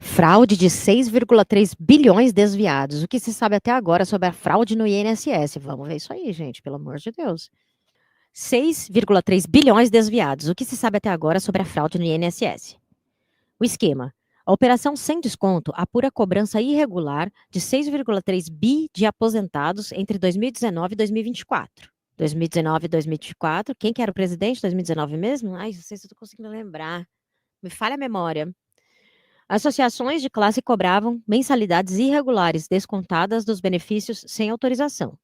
Fraude de 6,3 bilhões desviados. O que se sabe até agora sobre a fraude no INSS? Vamos ver isso aí, gente, pelo amor de Deus. 6,3 bilhões desviados. O que se sabe até agora sobre a fraude no INSS? O esquema. A operação sem desconto apura cobrança irregular de 6,3 bi de aposentados entre 2019 e 2024. 2019 e 2024. Quem que era o presidente? 2019 mesmo? Ai, não sei se eu estou conseguindo lembrar. Me falha a memória. Associações de classe cobravam mensalidades irregulares descontadas dos benefícios sem autorização.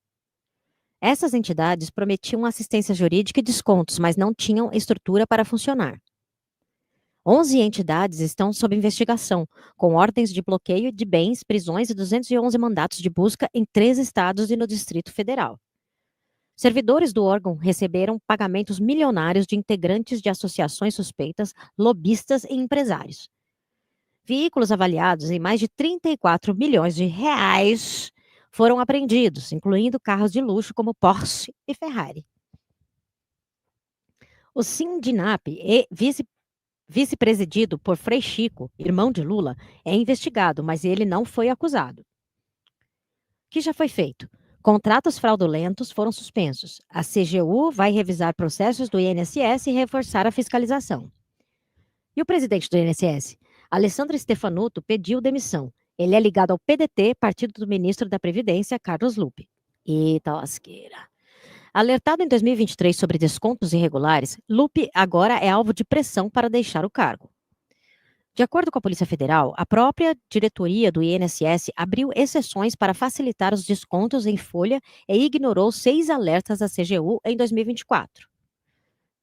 Essas entidades prometiam assistência jurídica e descontos, mas não tinham estrutura para funcionar. 11 entidades estão sob investigação, com ordens de bloqueio de bens, prisões e 211 mandatos de busca em 3 estados e no Distrito Federal. Servidores do órgão receberam pagamentos milionários de integrantes de associações suspeitas, lobistas e empresários. Veículos avaliados em mais de 34 milhões de reais foram apreendidos, incluindo carros de luxo como Porsche e Ferrari. O Sindinap, vice-presidido por Frei Chico, irmão de Lula, é investigado, mas ele não foi acusado. O que já foi feito? Contratos fraudulentos foram suspensos. A CGU vai revisar processos do INSS e reforçar a fiscalização. E o presidente do INSS? Alessandro Stefanuto pediu demissão. Ele é ligado ao PDT, partido do ministro da Previdência, Carlos Lupe. Eita lasqueira. Alertado em 2023 sobre descontos irregulares, Lupe agora é alvo de pressão para deixar o cargo. De acordo com a Polícia Federal, a própria diretoria do INSS abriu exceções para facilitar os descontos em folha e ignorou 6 alertas da CGU em 2024.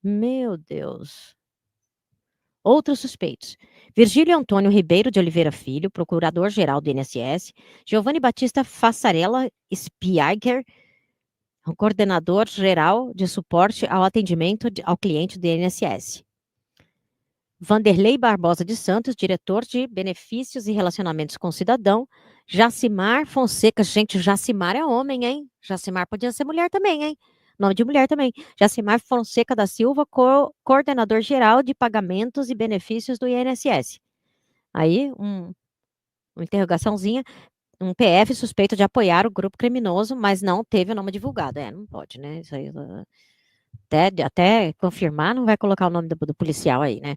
Meu Deus. Outros suspeitos. Virgílio Antônio Ribeiro de Oliveira Filho, procurador-geral do INSS, Giovanni Batista Fassarella Spiegger, coordenador-geral de suporte ao atendimento ao cliente do INSS. Vanderlei Barbosa de Santos, diretor de benefícios e relacionamentos com o cidadão. Jacimar Fonseca, gente, Jacimar é homem, hein? Jacimar podia ser mulher também, hein? Nome de mulher também. Jacimar Fonseca da Silva, coordenador geral de pagamentos e benefícios do INSS. Aí, uma interrogaçãozinha. Um PF suspeito de apoiar o grupo criminoso, mas não teve o nome divulgado. Não pode, né? Isso aí, até confirmar, não vai colocar o nome do policial aí, né?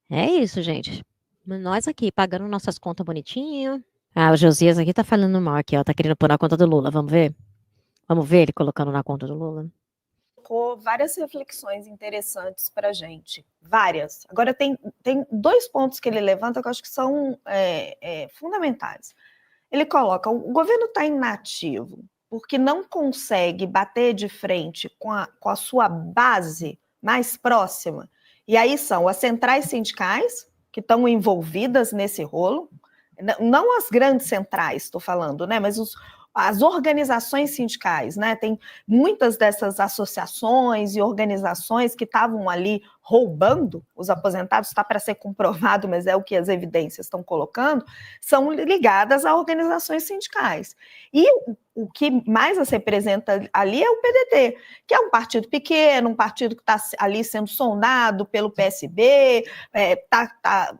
É isso, gente. Nós aqui, pagando nossas contas bonitinho. Ah, o Josias aqui tá falando mal aqui, ó. Tá querendo pôr na conta do Lula. Vamos ver? Vamos ver ele colocando na conta do Lula? Colocou várias reflexões interessantes para a gente. Várias. Agora, tem 2 pontos que ele levanta que eu acho que são fundamentais. Ele coloca, o governo está inativo porque não consegue bater de frente com a sua base mais próxima. E aí são as centrais sindicais, que estão envolvidas nesse rolo, não as grandes centrais, estou falando, né? Mas as organizações sindicais, né? Tem muitas dessas associações e organizações que estavam ali roubando os aposentados, está para ser comprovado, mas é o que as evidências estão colocando, são ligadas a organizações sindicais. E o que mais as representa ali é o PDT, que é um partido pequeno, um partido que está ali sendo sondado pelo PSB,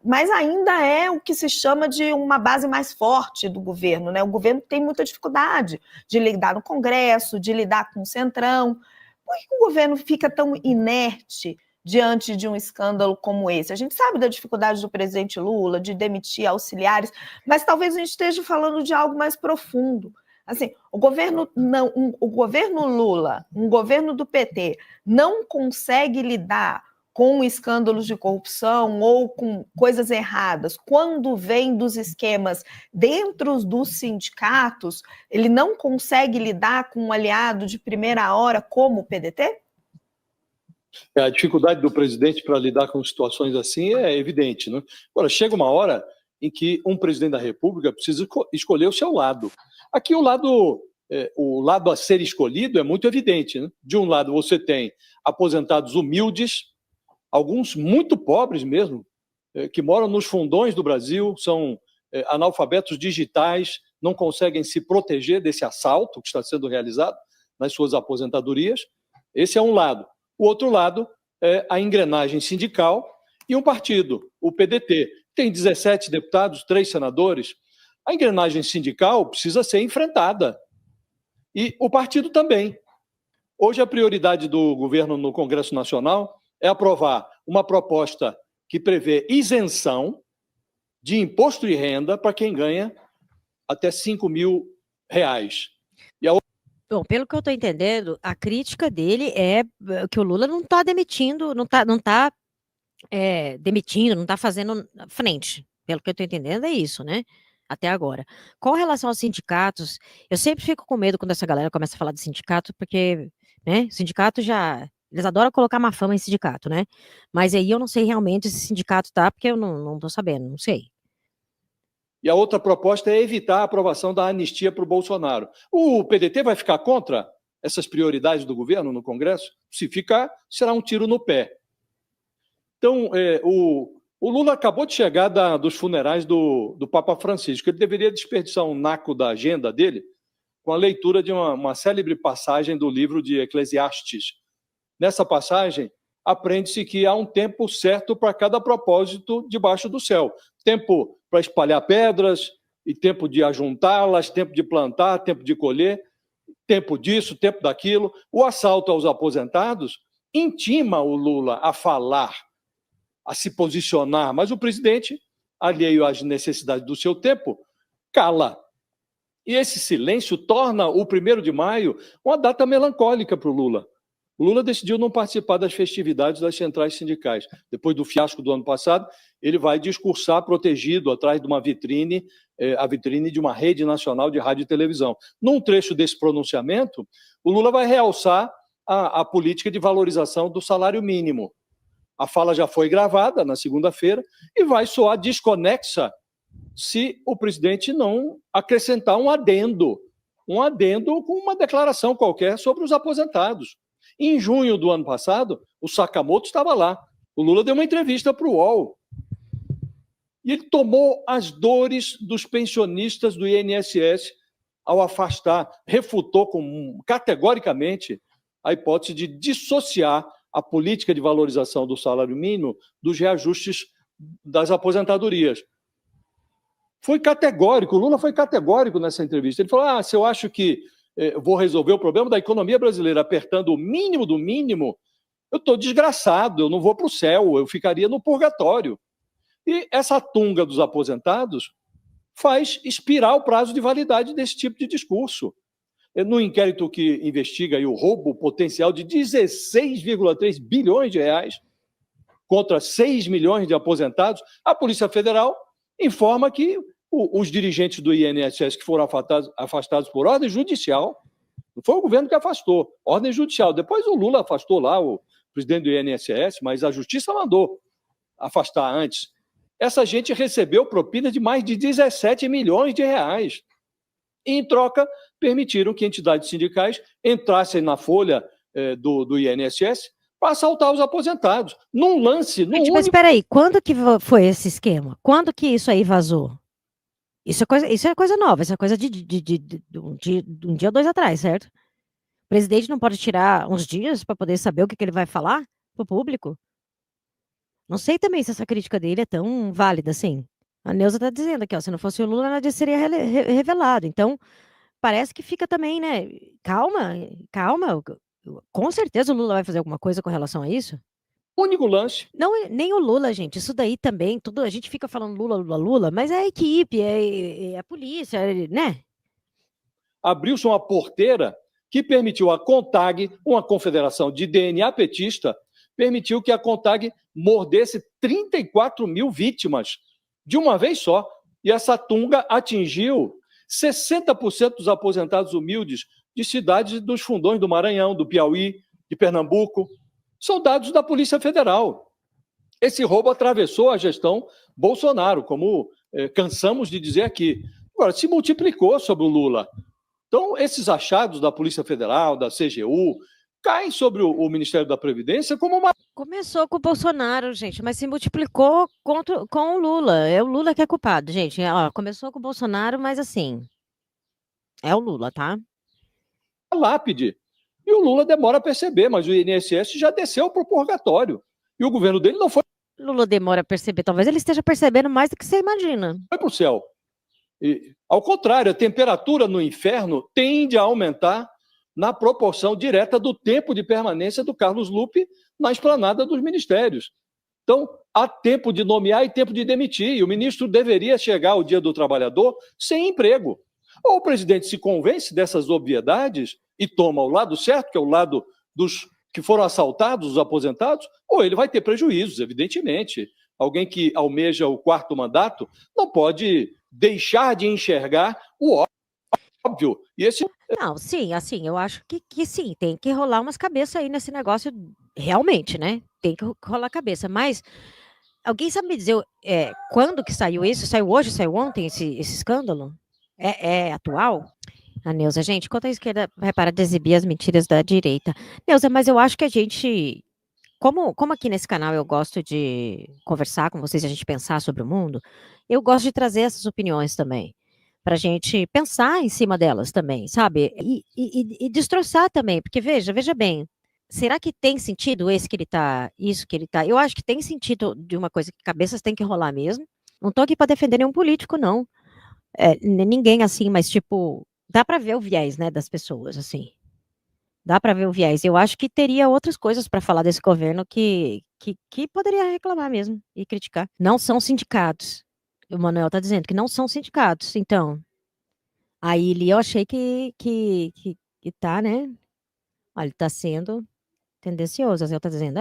mas ainda é o que se chama de uma base mais forte do governo, né? O governo tem muita dificuldade de lidar no Congresso, de lidar com o Centrão. Por que o governo fica tão inerte diante de um escândalo como esse? A gente sabe da dificuldade do presidente Lula de demitir auxiliares, mas talvez a gente esteja falando de algo mais profundo. Assim, o governo Lula, um governo do PT, não consegue lidar com escândalos de corrupção ou com coisas erradas, quando vem dos esquemas dentro dos sindicatos, ele não consegue lidar com um aliado de primeira hora como o PDT? A dificuldade do presidente para lidar com situações assim é evidente, né? Agora, chega uma hora em que um presidente da República precisa escolher o seu lado. Aqui o lado a ser escolhido é muito evidente, né? De um lado você tem aposentados humildes, alguns muito pobres mesmo, que moram nos fundões do Brasil, são analfabetos digitais, não conseguem se proteger desse assalto que está sendo realizado nas suas aposentadorias. Esse é um lado. O outro lado é a engrenagem sindical e um partido, o PDT, tem 17 deputados, 3 senadores. A engrenagem sindical precisa ser enfrentada. E o partido também. Hoje, a prioridade do governo no Congresso Nacional é aprovar uma proposta que prevê isenção de imposto de renda para quem ganha até R$5.000. Bom, pelo que eu estou entendendo, a crítica dele é que o Lula não está demitindo, não está demitindo, não está fazendo frente. Pelo que eu estou entendendo, é isso, né? Até agora. Com relação aos sindicatos, eu sempre fico com medo quando essa galera começa a falar de sindicato, porque, né, sindicato já... Eles adoram colocar má fama em sindicato, né? Mas aí eu não sei realmente se sindicato tá, porque eu não estou sabendo, não sei. E a outra proposta é evitar a aprovação da anistia para o Bolsonaro. O PDT vai ficar contra essas prioridades do governo no Congresso? Se ficar, será um tiro no pé. Então, o Lula acabou de chegar dos funerais do Papa Francisco. Ele deveria desperdiçar um naco da agenda dele com a leitura de uma célebre passagem do livro de Eclesiastes. Nessa passagem, aprende-se que há um tempo certo para cada propósito debaixo do céu. Tempo para espalhar pedras, e tempo de ajuntá-las, tempo de plantar, tempo de colher, tempo disso, tempo daquilo. O assalto aos aposentados intima o Lula a falar, a se posicionar, mas o presidente, alheio às necessidades do seu tempo, cala. E esse silêncio torna o 1º de maio uma data melancólica para o Lula. O Lula decidiu não participar das festividades das centrais sindicais. Depois do fiasco do ano passado, ele vai discursar protegido atrás de uma vitrine, a vitrine de uma rede nacional de rádio e televisão. Num trecho desse pronunciamento, o Lula vai realçar a política de valorização do salário mínimo. A fala já foi gravada na segunda-feira e vai soar desconexa se o presidente não acrescentar um adendo com uma declaração qualquer sobre os aposentados. Em junho do ano passado, o Sakamoto estava lá. O Lula deu uma entrevista para o UOL. E ele tomou as dores dos pensionistas do INSS ao afastar, refutou categoricamente a hipótese de dissociar a política de valorização do salário mínimo dos reajustes das aposentadorias. Foi categórico, o Lula foi categórico nessa entrevista. Ele falou, se eu acho que vou resolver o problema da economia brasileira apertando o mínimo do mínimo, eu estou desgraçado, eu não vou para o céu, eu ficaria no purgatório. E essa tunga dos aposentados faz expirar o prazo de validade desse tipo de discurso. No inquérito que investiga aí o roubo potencial de 16,3 bilhões de reais contra 6 milhões de aposentados, a Polícia Federal informa que os dirigentes do INSS que foram afastados por ordem judicial, não foi o governo que afastou, ordem judicial. Depois o Lula afastou lá o presidente do INSS, mas a justiça mandou afastar antes. Essa gente recebeu propina de mais de 17 milhões de reais. E, em troca, permitiram que entidades sindicais entrassem na folha do INSS para assaltar os aposentados. Num lance... Mas espera aí, quando que foi esse esquema? Quando que isso aí vazou? Isso é coisa nova, isso é coisa de um dia ou 2 atrás, certo? O presidente não pode tirar uns dias para poder saber o que ele vai falar para o público? Não sei também se essa crítica dele é tão válida assim. A Neuza está dizendo aqui, se não fosse o Lula, nada disso seria revelado. Então, parece que fica também, né? Calma. Com certeza o Lula vai fazer alguma coisa com relação a isso. Único lance. Não, nem o Lula, gente. Isso daí também, a gente fica falando Lula, mas é a equipe, é a polícia, né? Abriu-se uma porteira que permitiu a CONTAG, uma confederação de DNA petista, permitiu que a CONTAG mordesse 34 mil vítimas de uma vez só. E essa tunga atingiu 60% dos aposentados humildes de cidades dos fundões do Maranhão, do Piauí, de Pernambuco. São dados da Polícia Federal. Esse roubo atravessou a gestão Bolsonaro, como cansamos de dizer aqui. Agora, se multiplicou sobre o Lula. Então, esses achados da Polícia Federal, da CGU, caem sobre o Ministério da Previdência como uma... Começou com o Bolsonaro, gente, mas se multiplicou com o Lula. É o Lula que é culpado, gente. Começou com o Bolsonaro, mas assim, é o Lula, tá? Lápide. E o Lula demora a perceber, mas o INSS já desceu para o purgatório. E o governo dele não foi Lula demora a perceber, talvez ele esteja percebendo mais do que você imagina. Vai para o céu. E, ao contrário, a temperatura no inferno tende a aumentar na proporção direta do tempo de permanência do Carlos Lupe na esplanada dos ministérios. Então, há tempo de nomear e tempo de demitir. E o ministro deveria chegar ao Dia do Trabalhador sem emprego. Ou o presidente se convence dessas obviedades e toma o lado certo, que é o lado dos que foram assaltados, os aposentados, ou ele vai ter prejuízos, evidentemente. Alguém que almeja o 4º mandato não pode deixar de enxergar o óbvio. E esse... Não, sim, assim, eu acho que sim, tem que rolar umas cabeças aí nesse negócio, realmente, né? Tem que rolar cabeça. Mas alguém sabe me dizer quando que saiu isso? Saiu hoje, saiu ontem esse escândalo? É atual? A Neuza, gente, enquanto a esquerda vai parar de exibir as mentiras da direita. Neuza, mas eu acho que a gente, como aqui nesse canal eu gosto de conversar com vocês, a gente pensar sobre o mundo, eu gosto de trazer essas opiniões também, para a gente pensar em cima delas também, sabe? E destroçar também, porque veja bem, será que tem sentido isso que ele tá? Eu acho que tem sentido de uma coisa que cabeças têm que rolar mesmo. Não tô aqui para defender nenhum político, não. Ninguém assim, mas tipo, dá para ver o viés, né, das pessoas, assim. Dá para ver o viés. Eu acho que teria outras coisas para falar desse governo que poderia reclamar mesmo e criticar. Não são sindicatos. O Manuel está dizendo que não são sindicatos. Então, aí ali eu achei que tá, né? Olha, ele tá sendo tendencioso. Ele tá dizendo,